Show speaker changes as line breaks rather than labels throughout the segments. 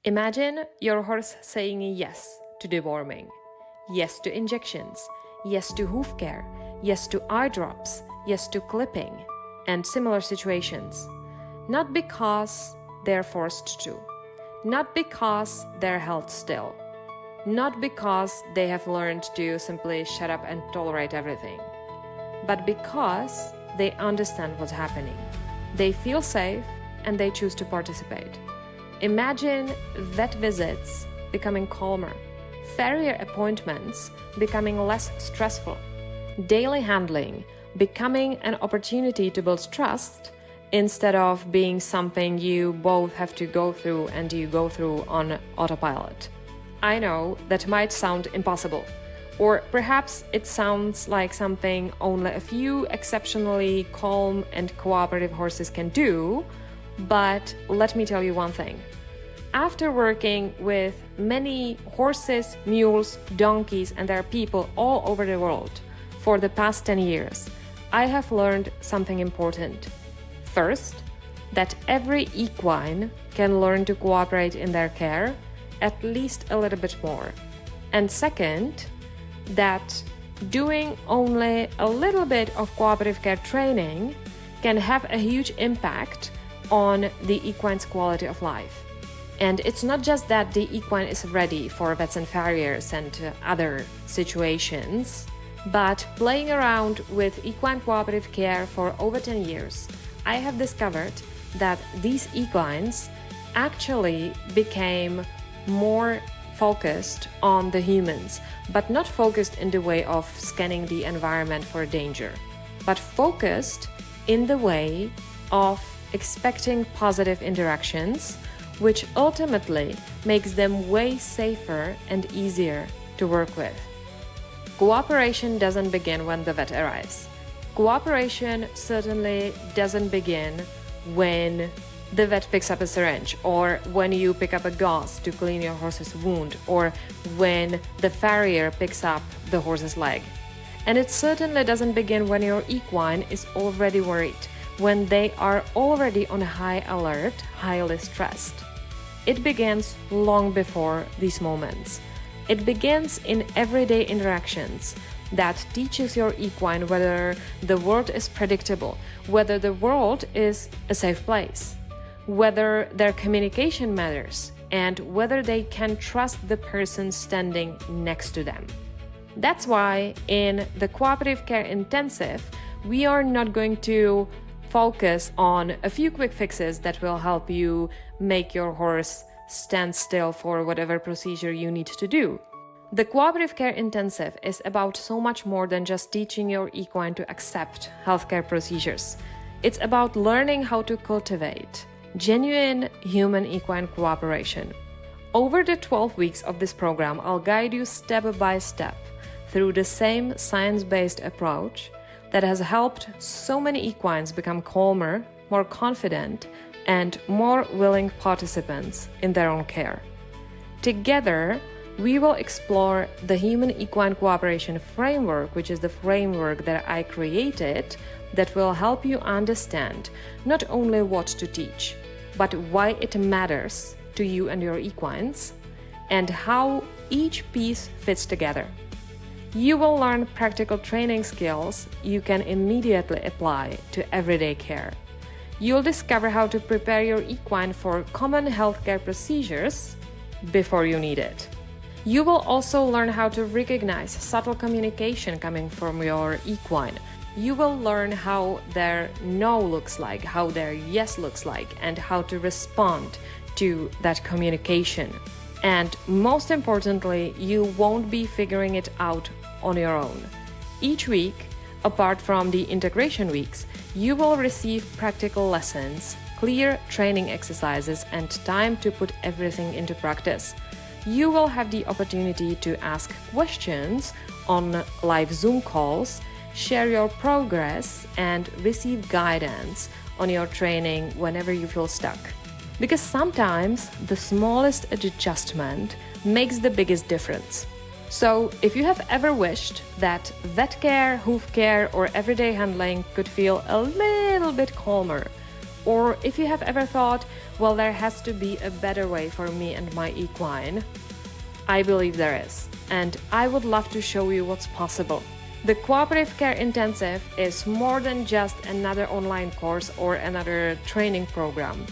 Imagine your horse saying yes to deworming, yes to injections, yes to hoof care, yes to eye drops, yes to clipping, and similar situations. Not because they're forced to, not because they're held still, not because they have learned to simply shut up and tolerate everything, but because they understand what's happening. They feel safe and they choose to participate. Imagine vet visits becoming calmer, farrier appointments becoming less stressful, daily handling becoming an opportunity to build trust instead of being something you both have to go through and you go through on autopilot. I know that might sound impossible, or perhaps it sounds like something only a few exceptionally calm and cooperative horses can do, but let me tell you one thing. After working with many horses, mules, donkeys, and their people all over the world for the past 10 years, I have learned something important. First, that every equine can learn to cooperate in their care at least a little bit more. And second, that doing only a little bit of cooperative care training can have a huge impact on the equine's quality of life. And it's not just that the equine is ready for vets and farriers and other situations, but playing around with equine cooperative care for over 10 years, I have discovered that these equines actually became more focused on the humans, but not focused in the way of scanning the environment for danger, but focused in the way of expecting positive interactions, which ultimately makes them way safer and easier to work with. Cooperation doesn't begin when the vet arrives. Cooperation certainly doesn't begin when the vet picks up a syringe, or when you pick up a gauze to clean your horse's wound, or when the farrier picks up the horse's leg. And it certainly doesn't begin when your equine is already worried, when they are already on high alert, highly stressed. It begins long before these moments. It begins in everyday interactions that teaches your equine whether the world is predictable, whether the world is a safe place, whether their communication matters, and whether they can trust the person standing next to them. That's why in the Cooperative Care Intensive, we are not going to focus on a few quick fixes that will help you make your horse stand still for whatever procedure you need to do. The Cooperative Care Intensive is about so much more than just teaching your equine to accept healthcare procedures. It's about learning how to cultivate genuine human-equine cooperation. Over the 12 weeks of this program, I'll guide you step by step through the same science-based approach that has helped so many equines become calmer, more confident, and more willing participants in their own care. Together, we will explore the human-equine cooperation framework, which is the framework that I created that will help you understand not only what to teach, but why it matters to you and your equines, and how each piece fits together. You will learn practical training skills you can immediately apply to everyday care. You'll discover how to prepare your equine for common healthcare procedures before you need it. You will also learn how to recognize subtle communication coming from your equine. You will learn how their no looks like, how their yes looks like, and how to respond to that communication. And most importantly, you won't be figuring it out on your own. Each week, apart from the integration weeks, you will receive practical lessons, clear training exercises, and time to put everything into practice. You will have the opportunity to ask questions on live Zoom calls, share your progress, and receive guidance on your training whenever you feel stuck. Because sometimes the smallest adjustment makes the biggest difference. So if you have ever wished that vet care, hoof care, or everyday handling could feel a little bit calmer, Or if you have ever thought, well, there has to be a better way for me and my equine, I believe there is, and I would love to show you what's possible. The Cooperative Care Intensive is more than just another online course or another training program.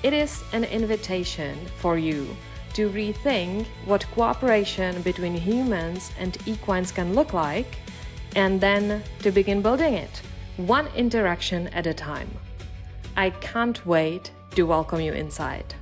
It is an invitation for you to rethink what cooperation between humans and equines can look like, and then to begin building it, one interaction at a time. I can't wait to welcome you inside.